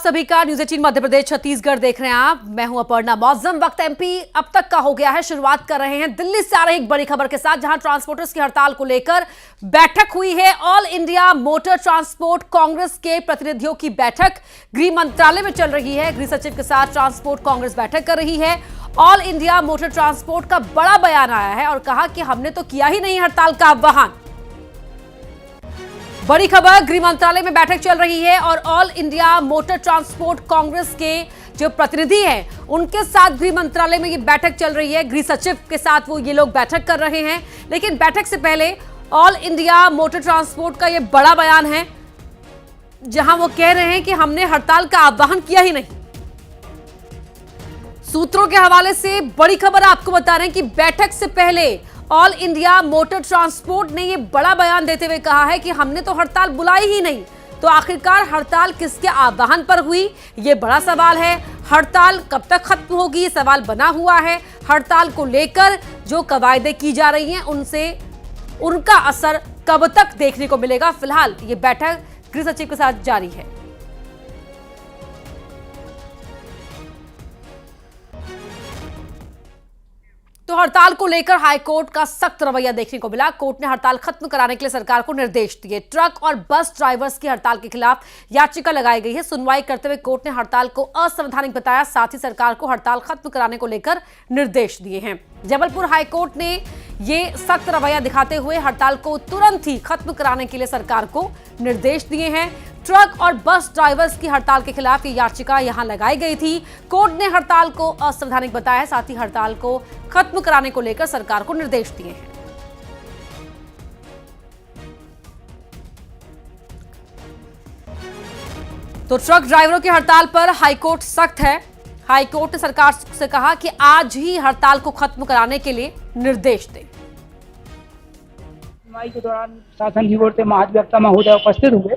सभी का न्यूज 18 मध्य प्रदेश छत्तीसगढ़ देख रहे हैं आप। मैं हूं अपर्णा। मौसम वक्त एमपी अब तक का हो गया है। शुरुआत कर रहे हैं दिल्ली से आ रही एक बड़ी खबर के साथ, जहां ट्रांसपोर्टर्स की हड़ताल को लेकर बैठक हुई है। All India motor transport Congress के प्रतिनिधियों की बैठक गृह मंत्रालय में चल रही है। गृह सचिव के साथ ट्रांसपोर्ट कांग्रेस बैठक कर रही है। ऑल इंडिया मोटर ट्रांसपोर्ट का बड़ा बयान आया है और कहा कि हमने तो किया ही नहीं हड़ताल का आह्वान। बड़ी खबर, गृह मंत्रालय में बैठक चल रही है और all India motor transport Congress के जो प्रतिनिधि हैं उनके साथ गृह मंत्रालय में ये बैठक चल रही है। गृह सचिव के साथ ये लोग बैठक कर रहे हैं। लेकिन बैठक से पहले ऑल इंडिया मोटर ट्रांसपोर्ट का ये बड़ा बयान है, जहां वो कह रहे हैं कि हमने हड़ताल का आह्वान किया ही नहीं। सूत्रों के हवाले से बड़ी खबर आपको बता रहे हैं कि बैठक से पहले ऑल इंडिया मोटर ट्रांसपोर्ट ने यह बड़ा बयान देते हुए कहा है कि हमने तो हड़ताल बुलाई ही नहीं। तो आखिरकार हड़ताल किसके आह्वान पर हुई, यह बड़ा सवाल है। हड़ताल कब तक खत्म होगी, ये सवाल बना हुआ है। हड़ताल को लेकर जो कवायदे की जा रही हैं उनसे उनका असर कब तक देखने को मिलेगा, फिलहाल ये बैठक गृह सचिव के साथ जारी है। तो हड़ताल को लेकर हाईकोर्ट का सख्त रवैया देखने को मिला। कोर्ट ने हड़ताल खत्म कराने के लिए सरकार को निर्देश दिए। ट्रक और बस ड्राइवर्स की हड़ताल के खिलाफ याचिका लगाई गई है। सुनवाई करते हुए कोर्ट ने हड़ताल को असंवैधानिक बताया, साथ ही सरकार को हड़ताल खत्म कराने को लेकर निर्देश दिए हैं। जबलपुर हाईकोर्ट ने ये सख्त रवैया दिखाते हुए हड़ताल को तुरंत ही खत्म कराने के लिए सरकार को निर्देश दिए हैं। ट्रक और बस ड्राइवर्स की हड़ताल के खिलाफ ये याचिका यहां लगाई गई थी। कोर्ट ने हड़ताल को असंवैधानिक बताया, साथ ही हड़ताल को खत्म कराने को लेकर सरकार को निर्देश दिए हैं। तो ट्रक ड्राइवरों की हड़ताल पर हाईकोर्ट सख्त है। हाईकोर्ट ने सरकार से कहा कि आज ही हड़ताल को खत्म कराने के लिए निर्देश दें। सुनवाई के दौरान शासन की ओर से महाधिवक्ता महोदय उपस्थित हुए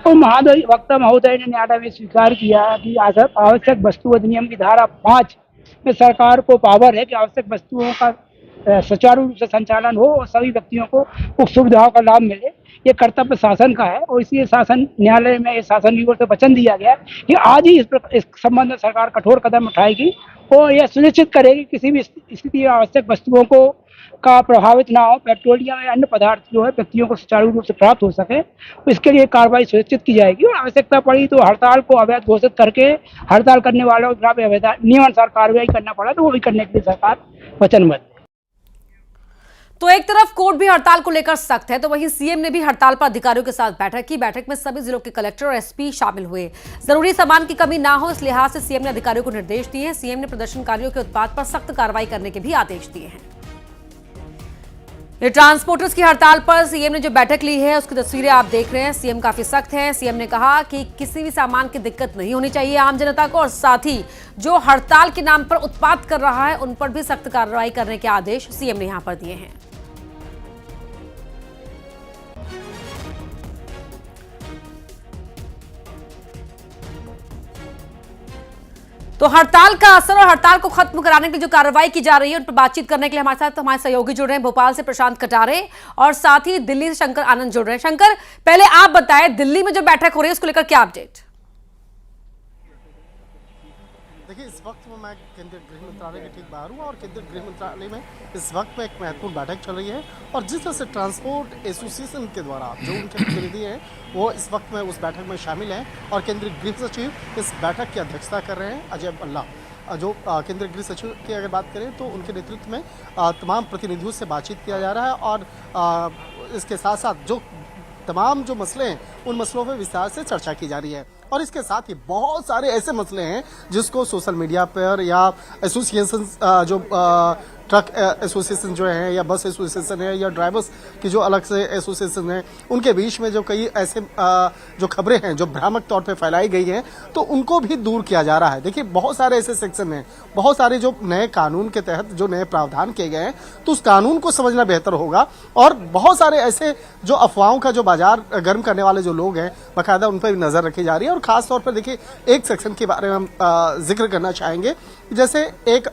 और महाधिवक्ता महोदय ने न्यायालय में स्वीकार किया कि आवश्यक वस्तु अधिनियम की धारा 5 में सरकार को पावर है कि आवश्यक वस्तुओं का सुचारू रूप से संचालन हो और सभी व्यक्तियों को उप सुविधाओं का लाभ मिले। ये कर्तव्य शासन का है और इसलिए शासन न्यायालय में शासन की ओर से वचन दिया गया कि आज ही इस संबंध में सरकार कठोर कदम उठाएगी और यह सुनिश्चित करेगी किसी भी स्थिति में आवश्यक वस्तुओं को का प्रभावित ना हो, पेट्रोलियम या अन्य पदार्थ जो है व्यक्तियों को सुचारू रूप से प्राप्त हो सके, तो इसके लिए कार्रवाई सुनिश्चित की जाएगी। और आवश्यकता पड़ी तो हड़ताल को अवैध घोषित करके हड़ताल करने वालों के खिलाफ नियमानुसार कार्रवाई करना पड़ा तो वो भी करने के लिए सरकार वचनबद्ध। तो एक तरफ कोर्ट भी हड़ताल को लेकर सख्त है, तो वहीं सीएम ने भी हड़ताल पर अधिकारियों के साथ बैठक की। बैठक में सभी जिलों के कलेक्टर और एसपी शामिल हुए। जरूरी सामान की कमी ना हो, इस लिहाज से सीएम ने अधिकारियों को निर्देश दिए हैं। सीएम ने प्रदर्शनकारियों के उत्पाद पर सख्त कार्रवाई करने के भी आदेश दिए हैं। ये ट्रांसपोर्टर्स की हड़ताल पर सीएम ने जो बैठक ली है उसकी तस्वीरें आप देख रहे हैं। सीएम काफी सख्त हैं। सीएम ने कहा कि किसी भी सामान की दिक्कत नहीं होनी चाहिए आम जनता को, और साथ ही जो हड़ताल के नाम पर उत्पाद कर रहा है उन पर भी सख्त कार्रवाई करने के आदेश सीएम ने यहां पर दिए हैं। तो हड़ताल का असर और हड़ताल को खत्म कराने के लिए जो कार्रवाई की जा रही है उन पर बातचीत करने के लिए हमारे साथ हमारे सहयोगी जुड़ रहे हैं। भोपाल से प्रशांत कटारे और साथ ही दिल्ली से शंकर आनंद जुड़ रहे हैं। शंकर, पहले आप बताएं, दिल्ली में जो बैठक हो रही है उसको लेकर क्या अपडेट? देखिए, इस वक्त मैं केंद्रीय गृह मंत्रालय के ठीक बाहर हूँ और केंद्रीय गृह मंत्रालय में इस वक्त में एक महत्वपूर्ण बैठक चल रही है। और जिस तरह से ट्रांसपोर्ट एसोसिएशन के द्वारा जो उनके प्रतिनिधि हैं वो इस वक्त में उस बैठक में शामिल हैं और केंद्रीय गृह सचिव इस बैठक की अध्यक्षता कर रहे हैं, अजय भल्ला। जो केंद्रीय गृह सचिव की अगर बात करें तो उनके नेतृत्व में तमाम प्रतिनिधियों से बातचीत किया जा रहा है और इसके साथ साथ जो तमाम जो मसले हैं उन मसलों पर विस्तार से चर्चा की जा रही है। और इसके साथ ही बहुत सारे ऐसे मसले हैं जिसको सोशल मीडिया पर या एसोसिएशन जो ट्रक एसोसिएशन जो है या बस एसोसिएशन है या ड्राइवर्स की जो अलग से एसोसिएशन है, उनके बीच में जो कई ऐसे जो खबरें हैं जो भ्रामक तौर पे फैलाई गई हैं तो उनको भी दूर किया जा रहा है। देखिए, बहुत सारे ऐसे सेक्शन हैं, बहुत सारे जो नए कानून के तहत जो नए प्रावधान किए गए हैं तो उस कानून को समझना बेहतर होगा। और बहुत सारे ऐसे जो अफवाहों का जो बाजार गर्म करने वाले जो लोग हैं बाकायदा उन पर भी नजर रखी जा रही है। और खास तौर पर देखिए, एक सेक्शन के बारे में हम जिक्र करना चाहेंगे। जैसे एक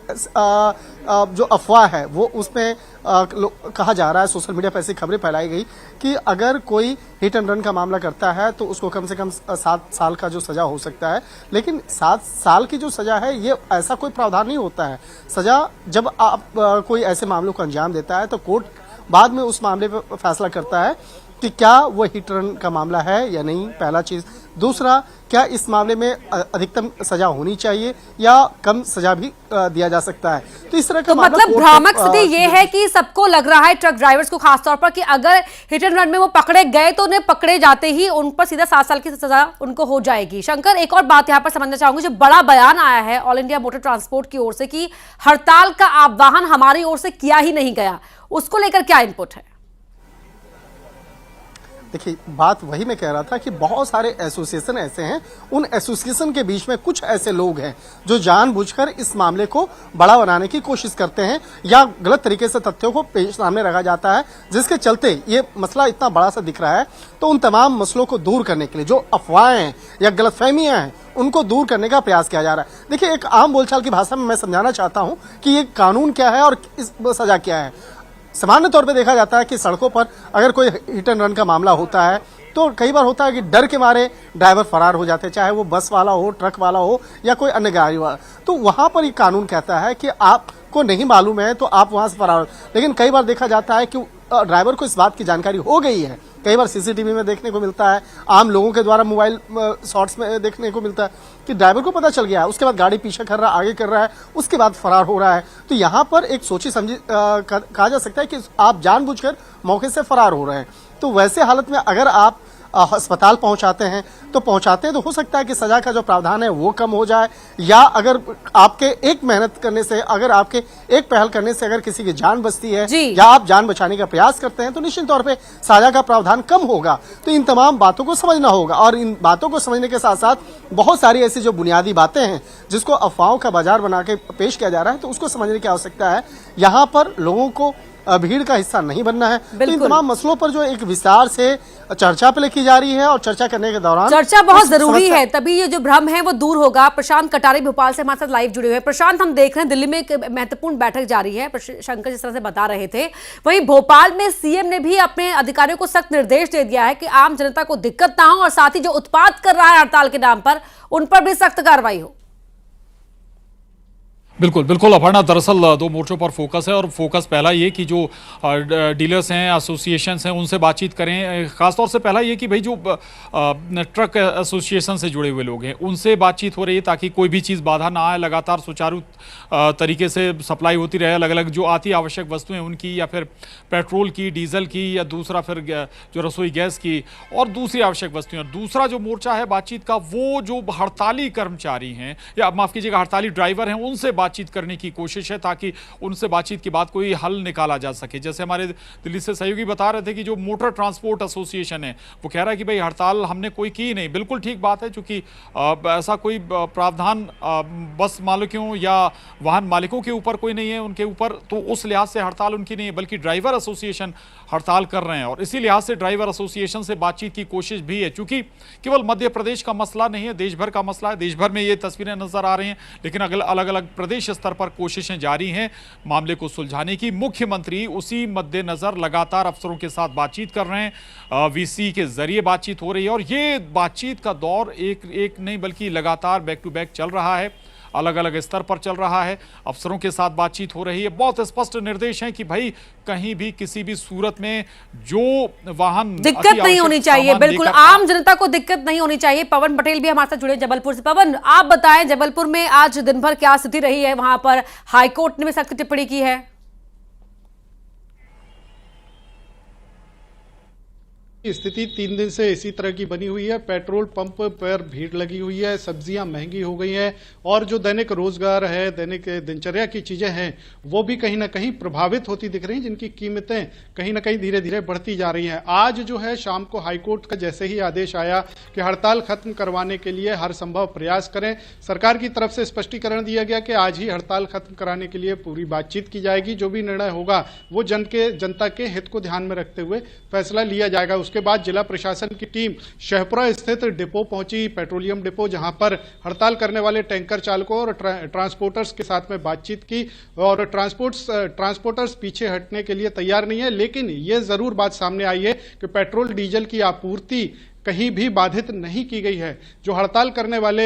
जो अफवाह है वो उसमें कहा जा रहा है, सोशल मीडिया पर ऐसी खबरें फैलाई गई कि अगर कोई हिट एंड रन का मामला करता है तो उसको कम से कम 7 साल का जो सजा हो सकता है। लेकिन 7 साल की जो सजा है ये ऐसा कोई प्रावधान नहीं होता है। सजा जब आप कोई ऐसे मामलों को अंजाम देता है तो कोर्ट बाद में उस मामले पर फैसला करता है कि क्या वो हिट रन का मामला है या नहीं, पहला चीज। दूसरा, क्या इस मामले में अधिकतम सजा होनी चाहिए या कम सजा भी दिया जा सकता है। तो इस तरह का मतलब भ्रामक स्थिति ये है कि सबको लग रहा है, ट्रक ड्राइवर्स को खासतौर पर, कि अगर हिट एंड रन में वो पकड़े गए तो उन्हें पकड़े जाते ही उन पर सीधा 7 साल की सजा उनको हो जाएगी। शंकर, एक और बात यहां पर समझना चाहूंगी, जो बड़ा बयान आया है ऑल इंडिया मोटर ट्रांसपोर्ट की ओर से कि हड़ताल का आह्वान हमारी ओर से किया ही नहीं गया, उसको लेकर क्या इनपुट है? देखिए, बात वही मैं कह रहा था कि बहुत सारे एसोसिएशन ऐसे हैं, उन एसोसिएशन के बीच में कुछ ऐसे लोग हैं जो जानबूझकर इस मामले को बड़ा बनाने की कोशिश करते हैं या गलत तरीके से तथ्यों को सामने रखा जाता है, जिसके चलते ये मसला इतना बड़ा सा दिख रहा है। तो उन तमाम मसलों को दूर करने के लिए जो अफवाहें हैं या गलतफहमियां हैं उनको दूर करने का प्रयास किया जा रहा है। देखिए, एक आम बोलचाल की भाषा में मैं समझाना चाहता हूं कि ये कानून क्या है और इस सजा क्या है। सामान्य तौर पे देखा जाता है कि सड़कों पर अगर कोई हिट एंड रन का मामला होता है तो कई बार होता है कि डर के मारे ड्राइवर फरार हो जाते हैं, चाहे वो बस वाला हो, ट्रक वाला हो या कोई अन्य गाड़ी वाला। तो वहां पर ये कानून कहता है कि आपको नहीं मालूम है तो आप वहां से फरार। लेकिन कई बार देखा जाता है कि ड्राइवर को इस बात की जानकारी हो गई है, कई बार सीसीटीवी में देखने को मिलता है, आम लोगों के द्वारा मोबाइल शॉट्स में देखने को मिलता है कि ड्राइवर को पता चल गया है, उसके बाद गाड़ी पीछे कर रहा है, आगे कर रहा है, उसके बाद फरार हो रहा है। तो यहाँ पर एक सोची समझी कहा जा सकता है कि आप जानबूझकर मौके से फरार हो रहे हैं। तो वैसे हालत में अगर आप अस्पताल पहुंचाते हैं तो हो सकता है कि सजा का जो प्रावधान है वो कम हो जाए, या अगर आपके एक मेहनत करने से, अगर आपके एक पहल करने से अगर किसी की जान बचती है या आप जान बचाने का प्रयास करते हैं तो निश्चित तौर पे सजा का प्रावधान कम होगा। तो इन तमाम बातों को समझना होगा, और इन बातों को समझने के साथ साथ बहुत सारी ऐसी जो बुनियादी बातें हैं जिसको अफवाहों का बाजार बना के पेश किया जा रहा है, तो उसको समझने की आवश्यकता है। यहाँ पर लोगों को भीड़ का हिस्सा नहीं बनना है। तो इन तमाम मसलों पर जो एक विस्तार से चर्चा पे की जा रही है और चर्चा करने के दौरान चर्चा बहुत जरूरी है, तभी ये जो भ्रम है वो दूर होगा। प्रशांत कटारे भोपाल से हमारे साथ लाइव जुड़े हुए हैं। प्रशांत, हम देख रहे हैं दिल्ली में एक महत्वपूर्ण बैठक जारी है, शंकर जिस तरह से बता रहे थे, वहीं भोपाल में सीएम ने भी अपने अधिकारियों को सख्त निर्देश दे दिया है कि आम जनता को दिक्कत ना हो और साथ ही जो उत्पात कर रहा है हड़ताल के नाम पर उन पर भी सख्त कार्रवाई हो। बिल्कुल बिल्कुल अपर्णा, दरअसल 2 मोर्चों पर फोकस है, और फोकस पहला ये कि जो डीलर्स हैं, एसोसिएशंस हैं, उनसे बातचीत करें। खासतौर से पहला ये कि भाई जो ट्रक एसोसिएशन से जुड़े हुए लोग हैं उनसे बातचीत हो रही है ताकि कोई भी चीज़ बाधा ना आए, लगातार सुचारू तरीके से सप्लाई होती रहे। अलग अलग जो आती आवश्यक वस्तुएं उनकी, या फिर पेट्रोल की, डीजल की, या दूसरा फिर जो रसोई गैस की और दूसरी आवश्यक वस्तुएं। और दूसरा जो मोर्चा है बातचीत का, वो जो हड़ताली कर्मचारी हैं या माफ़ कीजिएगा हड़ताली ड्राइवर हैं उनसे बातचीत करने की कोशिश है ताकि उनसे बातचीत के बाद कोई हल निकाला जा सके। जैसे हमारे दिल्ली से सहयोगी बता रहे थे कि जो मोटर ट्रांसपोर्ट एसोसिएशन है वो कह रहा है कि भाई हड़ताल हमने कोई की नहीं। बिल्कुल ठीक बात है, क्योंकि ऐसा कोई प्रावधान बस मालिकों या वाहन मालिकों के ऊपर कोई नहीं है उनके ऊपर, तो उस लिहाज से हड़ताल उनकी नहीं है, बल्कि ड्राइवर एसोसिएशन हड़ताल कर रहे हैं। और इसी लिहाज से ड्राइवर एसोसिएशन से बातचीत की कोशिश भी है, क्योंकि केवल मध्य प्रदेश का मसला नहीं है, देश भर का मसला है। देश भर में ये तस्वीरें नजर आ रही हैं, लेकिन अलग अलग प्रदेश स्तर पर कोशिशें जारी हैं मामले को सुलझाने की। मुख्यमंत्री उसी मद्देनजर लगातार अफसरों के साथ बातचीत कर रहे हैं, वीसी के जरिए बातचीत हो रही है, और ये बातचीत का दौर एक नहीं बल्कि लगातार बैक टू बैक चल रहा है, अलग अलग स्तर पर चल रहा है। अफसरों के साथ बातचीत हो रही है, बहुत स्पष्ट निर्देश हैं कि भाई कहीं भी किसी भी सूरत में जो वाहन दिक्कत नहीं होनी चाहिए, बिल्कुल आम जनता को दिक्कत नहीं होनी चाहिए। पवन पटेल भी हमारे साथ जुड़े जबलपुर से। पवन, आप बताएं जबलपुर में आज दिन भर क्या स्थिति रही है? वहां पर हाईकोर्ट ने भी सख्त टिप्पणी की है। स्थिति 3 दिन से इसी तरह की बनी हुई है। पेट्रोल पंप पर भीड़ लगी हुई है, सब्जियां महंगी हो गई हैं, और जो दैनिक रोजगार है, दैनिक दिनचर्या की चीजें हैं, वो भी कहीं ना कहीं प्रभावित होती दिख रही हैं, जिनकी कीमतें कहीं ना कहीं धीरे धीरे बढ़ती जा रही हैं। आज जो है शाम को हाईकोर्ट का जैसे ही आदेश आया कि हड़ताल खत्म करवाने के लिए हर संभव प्रयास करें, सरकार की तरफ से स्पष्टीकरण दिया गया कि आज ही हड़ताल खत्म कराने के लिए पूरी बातचीत की जाएगी। जो भी निर्णय होगा वो जनता के हित को ध्यान में रखते हुए फैसला लिया जाएगा। उसके उसके बाद जिला प्रशासन की टीम शहपुरा स्थित डिपो पहुंची, पेट्रोलियम डिपो, जहां पर हड़ताल करने वाले टैंकर चालकों और ट्रांसपोर्टर्स के साथ में बातचीत की। और ट्रांसपोर्टर्स पीछे हटने के लिए तैयार नहीं है, लेकिन ये जरूर बात सामने आई है कि पेट्रोल डीजल की आपूर्ति कहीं भी बाधित नहीं की गई है। जो हड़ताल करने वाले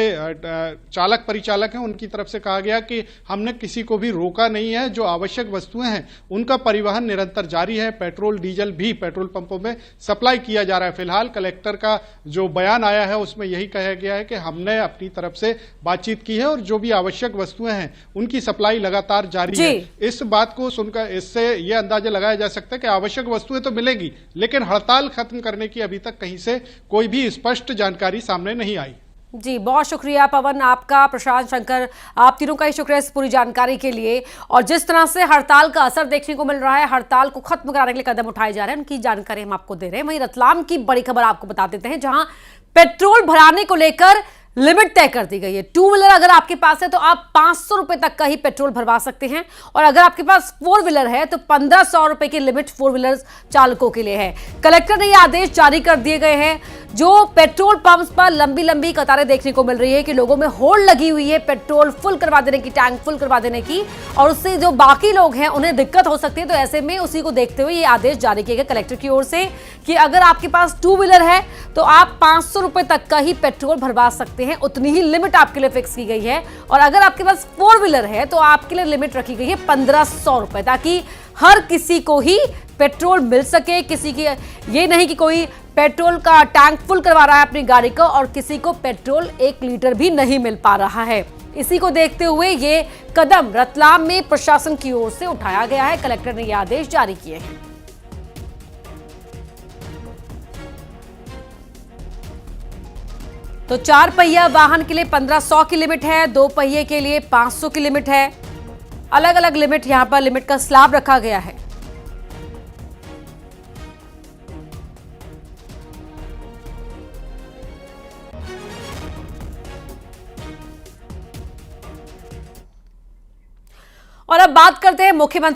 चालक परिचालक हैं उनकी तरफ से कहा गया कि हमने किसी को भी रोका नहीं है, जो आवश्यक वस्तुएं हैं उनका परिवहन निरंतर जारी है। पेट्रोल डीजल भी पेट्रोल पंपों में सप्लाई किया जा रहा है। फिलहाल कलेक्टर का जो बयान आया है उसमें यही कहा गया है कि हमने अपनी तरफ से बातचीत की है और जो भी आवश्यक वस्तुएं हैं उनकी सप्लाई लगातार जारी है। इस बात को सुनकर इससे यह अंदाजा लगाया जा सकता है कि आवश्यक वस्तुएं तो मिलेंगी, लेकिन हड़ताल खत्म करने की अभी तक कहीं से कोई भी स्पष्ट जानकारी सामने नहीं आई। जी, बहुत शुक्रिया पवन आपका, प्रशांत, शंकर, आप तीनों का ही शुक्रिया इस पूरी जानकारी के लिए। और जिस तरह से हड़ताल का असर देखने को मिल रहा है, हड़ताल को खत्म कराने के लिए कदम उठाए जा रहे हैं, उनकी जानकारी हम आपको दे रहे हैं। वहीं रतलाम की बड़ी खबर आपको बता देते हैं, जहां पेट्रोल भराने को लेकर लिमिट तय कर दी गई है। टू व्हीलर अगर आपके पास है तो आप 500 रुपए तक का ही पेट्रोल भरवा सकते हैं, और अगर आपके पास फोर व्हीलर है तो 1500 रुपए की लिमिट फोर व्हीलर चालकों के लिए है। कलेक्टर ने यह आदेश जारी कर दिए गए हैं। जो पेट्रोल पंप्स पर लंबी लंबी कतारें देखने को मिल रही है कि लोगों में होड़ लगी हुई है पेट्रोल फुल करवा देने की, टैंक फुल करवा देने की, और उससे जो बाकी लोग हैं उन्हें दिक्कत हो सकती है। तो ऐसे में उसी को देखते हुए ये आदेश जारी किए गए कलेक्टर की ओर से कि अगर आपके पास टू व्हीलर है तो आप 500 रुपए तक का ही पेट्रोल भरवा सकते हैं, उतनी ही लिमिट आपके लिए फिक्स की गई है। और अगर आपके पास फोर व्हीलर है तो आपके लिए लिमिट रखी गई है 1500 रुपए, ताकि हर किसी को ही पेट्रोल मिल सके। किसी की ये नहीं कि कोई पेट्रोल का टैंक फुल करवा रहा है अपनी गाड़ी का और किसी को पेट्रोल 1 लीटर भी नहीं मिल पा रहा है। इसी को देखते हुए ये कदम रतलाम में प्रशासन की ओर से उठाया गया है। कलेक्टर ने ये आदेश जारी किए हैं। तो 4 पहिया वाहन के लिए 1500 की लिमिट है, 2 पहिए के लिए 500 की लिमिट है। अलग अलग लिमिट, यहां पर लिमिट का स्लैब रखा गया है। और अब बात करते हैं मुख्यमंत्री